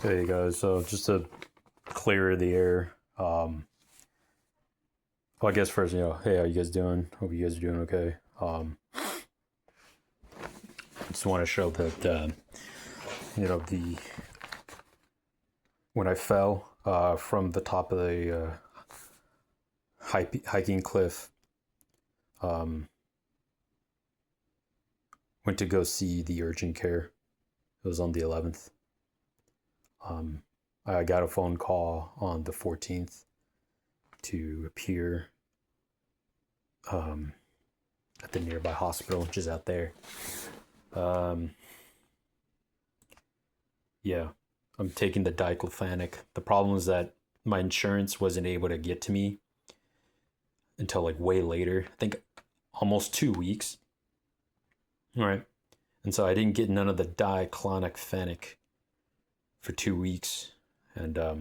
Hey guys, so just to clear the air, well, I guess first, hey, how you guys doing? Hope you guys are doing okay. Just want to show that, the when I fell from the top of the hiking cliff, um, went to go see the urgent care. It was on the 11th. Um, I got a phone call on the 14th to appear um, at the nearby hospital, which is out there. Um, yeah, I'm taking the diclofenac. The problem is that my insurance wasn't able to get to me until like way later. I think almost 2 weeks. All right. And so I didn't get none of the diclofenac for 2 weeks. And I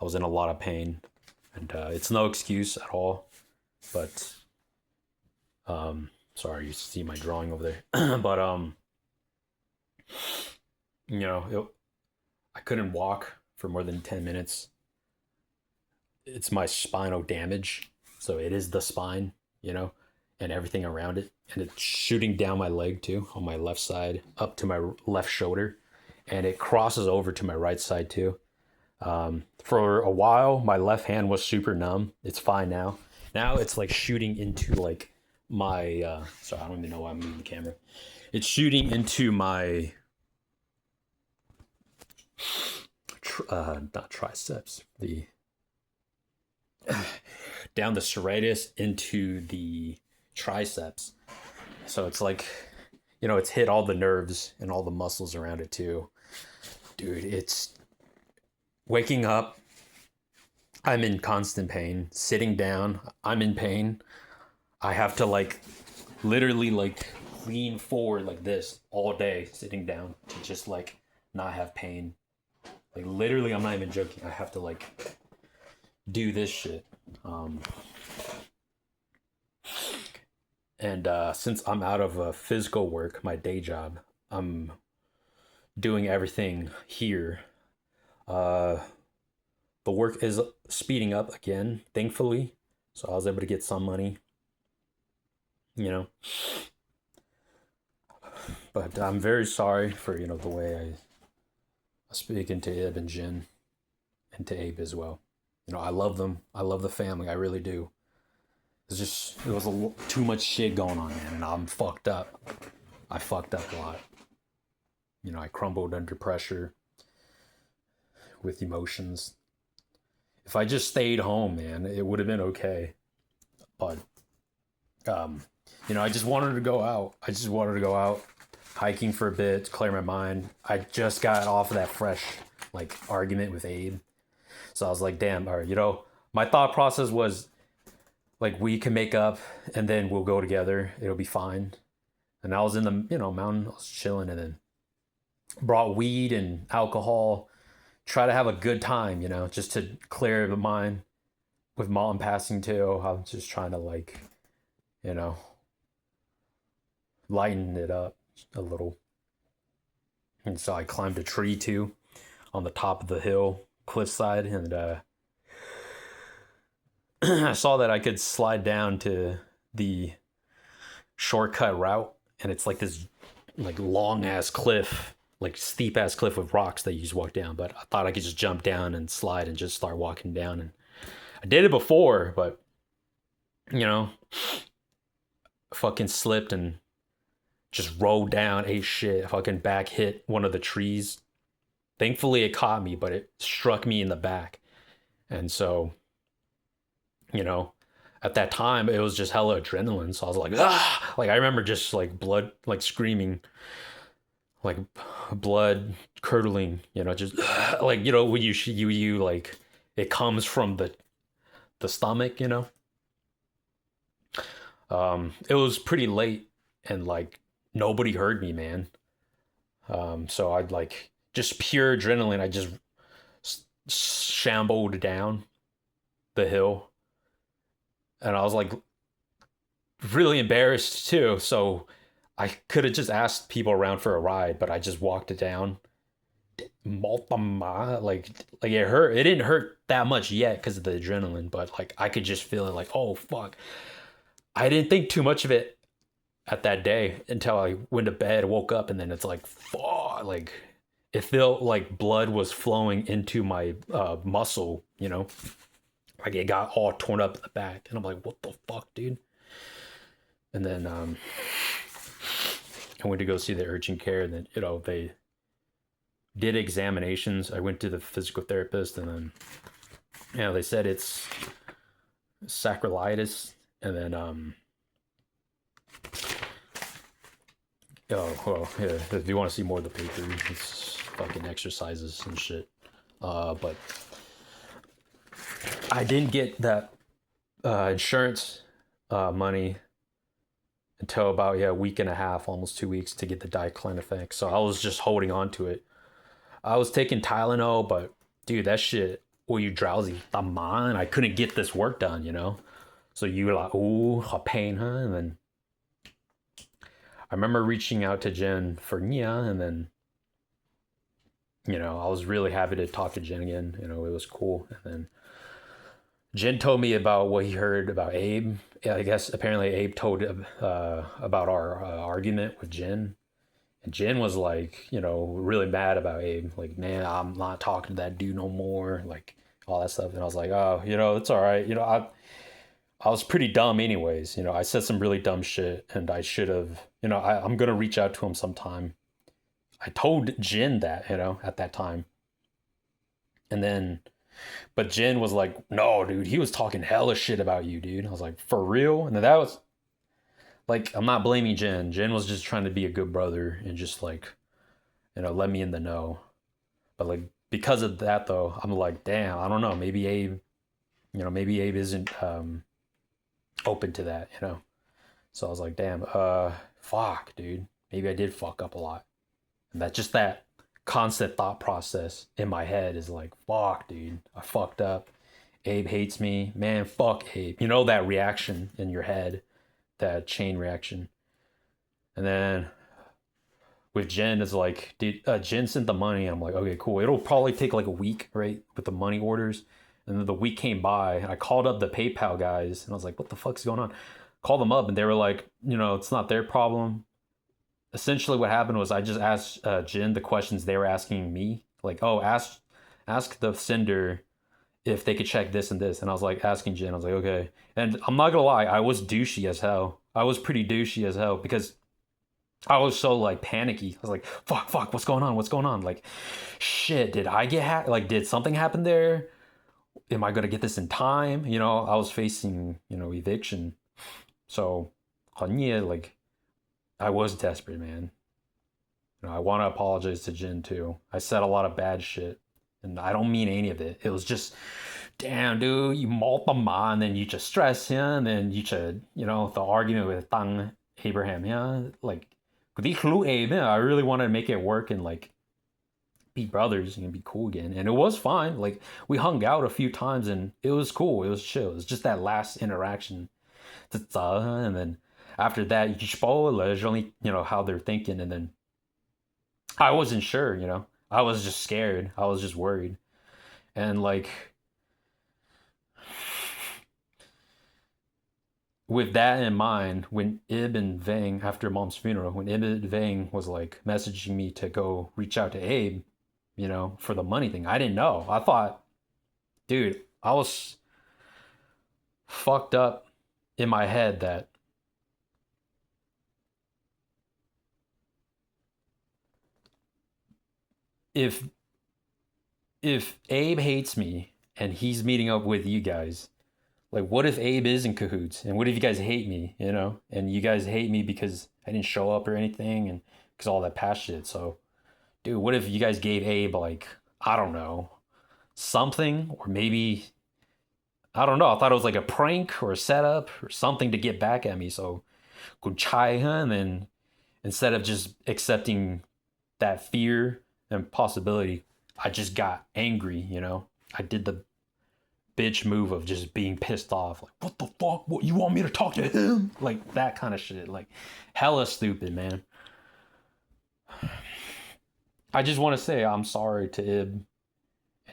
was in a lot of pain. And it's no excuse at all. But, sorry, you see my drawing over there. But, you know, it, I couldn't walk for more than 10 minutes. It's my spinal damage. So it is the spine, and everything around it. And it's shooting down my leg too, on my left side, up to my left shoulder. And it crosses over to my right side too. For a while, my left hand was super numb. It's fine now. Now it's like shooting into like my, sorry, I don't even know why I'm moving the camera. It's shooting into my, not triceps, the down the serratus into the triceps. So it's like, it's hit all the nerves and all the muscles around it too. Dude, it's waking up, I'm in constant pain. Sitting down, I'm in pain. I have to like literally like lean forward like this all day sitting down to just like not have pain. Like literally, I'm not even joking. I have to like do this shit. Um, and since I'm out of physical work, my day job, I'm doing everything here. Uh, the work is speeding up again, thankfully. So I was able to get some money, you know. But I'm very sorry for, the way I speak into Ib and Jin and to Abe as well. I love them. I love the family. I really do. It's just, there was too much shit going on, man, and I'm fucked up. I fucked up a lot. I crumbled under pressure with emotions. If I just stayed home, man, it would have been okay. But, um, I just wanted to go out. I just wanted to go out hiking for a bit to clear my mind. I just got off of that fresh, like, argument with Abe. So I was like, damn, all right, my thought process was, like, we can make up and then we'll go together. It'll be fine. And I was in the, mountain, I was chilling, and then brought weed and alcohol, try to have a good time, just to clear the mind. With mom passing too, I'm just trying to like, you know, lighten it up a little. And so I climbed a tree too on the top of the hill, cliffside, and I saw that I could slide down to the shortcut route, and it's like this like long ass cliff, like steep ass cliff with rocks that you just walk down. But I thought I could just jump down and slide and just start walking down. And I did it before, but you know, fucking slipped and just rolled down, ate shit, fucking back hit one of the trees. Thankfully it caught me, but it struck me in the back. And so, you know, at that time it was just hella adrenaline. So I was like, ah, like I remember just like blood, like screaming, like blood curdling, just like, when you like, it comes from the stomach, it was pretty late and like nobody heard me, man. So I'd like just pure adrenaline. I just shambled down the hill, and I was like really embarrassed too. So I could have just asked people around for a ride, but I just walked it down. Maltama, like it hurt. It didn't hurt that much yet because of the adrenaline, but like I could just feel it. Like, oh fuck. I didn't think too much of it at that day until I went to bed, woke up, and then it's like, fuck, like it felt like blood was flowing into my muscle, you know, like it got all torn up in the back, and I'm like, what the fuck, dude? And then I went to go see the urgent care, and then they did examinations. I went to the physical therapist, and then they said it's sacroiliitis, and then oh well, yeah. If you want to see more of the paper, it's fucking exercises and shit. But I didn't get that insurance money until about a week and a half, almost 2 weeks to get the diclofenac. So I was just holding on to it. I was taking Tylenol, but dude, that shit, well, you drowsy. I couldn't get this work done, you know? So you were like, ooh, a pain, huh? And then I remember reaching out to Jen for Nia, and then, I was really happy to talk to Jen again. It was cool. And then Jen told me about what he heard about Abe. I guess apparently Abe told about our argument with Jen. And Jen was like, really mad about Abe. Like, man, I'm not talking to that dude no more. Like, all that stuff. And I was like, oh, it's all right. I was pretty dumb anyways. I said some really dumb shit, and I should have, I'm going to reach out to him sometime. I told Jen that, at that time. And then, but Jen was like, no, dude, he was talking hella shit about you, dude. I was like, for real? And then that was, like, I'm not blaming Jen. Jen was just trying to be a good brother and just like, let me in the know. But like, because of that though, I'm like, damn, I don't know. Maybe Abe, maybe Abe isn't open to that, So I was like, damn, fuck, dude. Maybe I did fuck up a lot. And that constant thought process in my head is like, fuck, dude, I fucked up. Abe hates me. Man, fuck Abe. That reaction in your head, that chain reaction. And then with Jen, it's like, dude, Jen sent the money. I'm like, okay, cool. It'll probably take like a week, right, with the money orders. And then the week came by, and I called up the PayPal guys, and I was like, what the fuck's going on? Called them up, and they were like, it's not their problem. Essentially what happened was I just asked Jen the questions they were asking me. Like, oh, ask the sender if they could check this and this. And I was like asking Jen, I was like, okay. And I'm not gonna lie, I was douchey as hell. I was pretty douchey as hell because I was so like panicky. I was like, fuck, what's going on? What's going on? Like, shit, did I get hacked? Like, did something happen there? Am I gonna get this in time? I was facing, eviction. So, like, I was desperate, man. I want to apologize to Jin too. I said a lot of bad shit, and I don't mean any of it. It was just, damn, dude, you maltama, and then you just stress him, and then you should, the argument with Tang Abraham, yeah, like, I really wanted to make it work and like be brothers and be cool again, and it was fine. Like, we hung out a few times, and it was cool. It was chill. It was just that last interaction, and then after that, you spoil only how they're thinking, and then I wasn't sure. I was just scared. I was just worried, and like with that in mind, when Ib and Vang, after Mom's funeral, when Ib and Vang was like messaging me to go reach out to Abe, for the money thing, I didn't know. I thought, dude, I was fucked up in my head that if Abe hates me and he's meeting up with you guys, like, what if Abe is in cahoots? And what if you guys hate me, And you guys hate me because I didn't show up or anything, and because all that past shit. So, dude, what if you guys gave Abe, like, I don't know, something? Or maybe, I don't know, I thought it was like a prank or a setup or something to get back at me. So, and then instead of just accepting that fear and possibility, I just got angry, I did the bitch move of just being pissed off. Like, what the fuck? What, you want me to talk to him? Like, that kind of shit. Like, hella stupid, man. I just want to say I'm sorry to Ib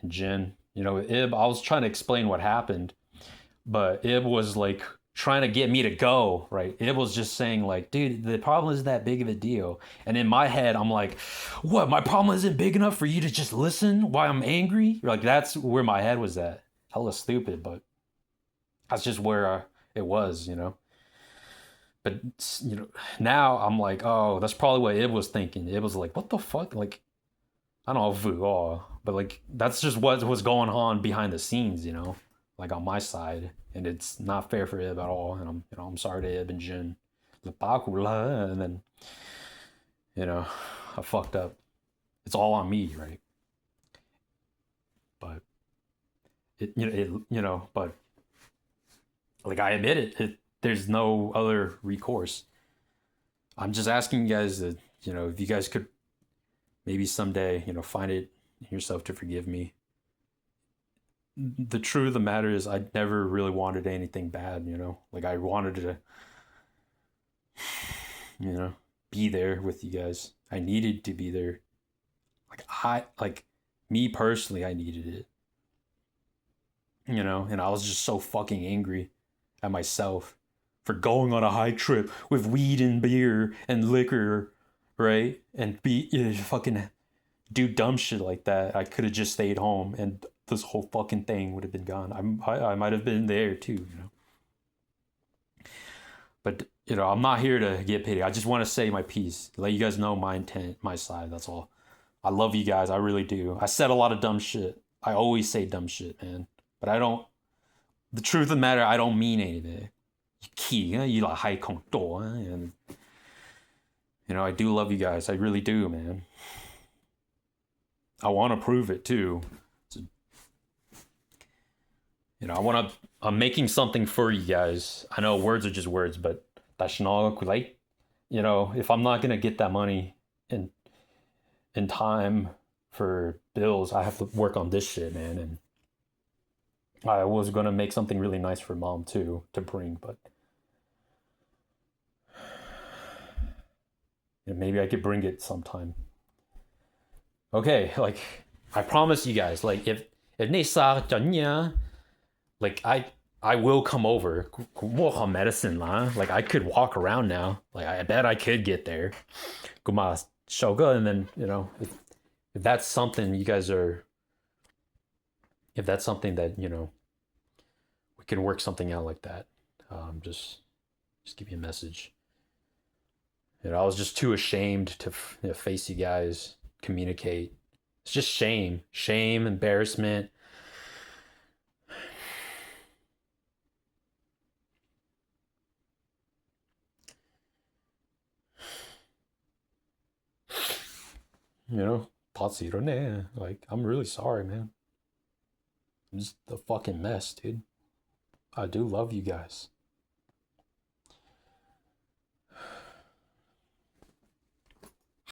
and Jin. You know, Ib, I was trying to explain what happened, but Ib was like trying to get me to go, right? Ib was just saying like, dude, the problem isn't that big of a deal. And in my head, I'm like, what? My problem isn't big enough for you to just listen while I'm angry? Like that's where my head was at. Hella stupid, but that's just where it was, you know. But you know, now I'm like, oh, that's probably what Ib was thinking. It was like, what the fuck? Like, I don't know, but like that's just what was going on behind the scenes, you know, like on my side, and it's not fair for Ib at all. And I'm sorry to Ib and Jin, and then, you know, I fucked up. It's all on me, right? But but like I admit it. There's no other recourse. I'm just asking you guys that, you know, if you guys could maybe someday, you know, find it in yourself to forgive me. The truth of the matter is, I never really wanted anything bad, you know? Like, I wanted to, you know, be there with you guys. I needed to be there. Like, me personally, I needed it, you know? And I was just so fucking angry at myself for going on a high trip with weed and beer and liquor, right? And fucking do dumb shit like that. I could have just stayed home and this whole fucking thing would have been gone. I might have been there too, you know. But you know, I'm not here to get pity. I just want to say my piece, let you guys know my intent, my side. That's all. I love you guys. I really do. I said a lot of dumb shit. I always say dumb shit, man. But I don't. The truth of the matter, I don't mean anything. You like high and you know, I do love you guys. I really do, man. I want to prove it too. So, you know, I'm making something for you guys. I know words are just words, but like, you know, if I'm not gonna get that money in time for bills, I have to work on this shit, man. And I was gonna make something really nice for mom too to bring, but you know, maybe I could bring it sometime. Okay, like I promise you guys, like if Nisa like I will come over. Walk on medicine, lah. Like I could walk around now. Like I bet I could get there. Guma shoga, and then you know if that's something you guys are, if that's something that you know we can work something out like that. Just give me a message. You know, I was just too ashamed to you know, face you guys, communicate. It's just shame, embarrassment. You know, like I'm really sorry, man. I'm just a fucking mess, dude. I do love you guys.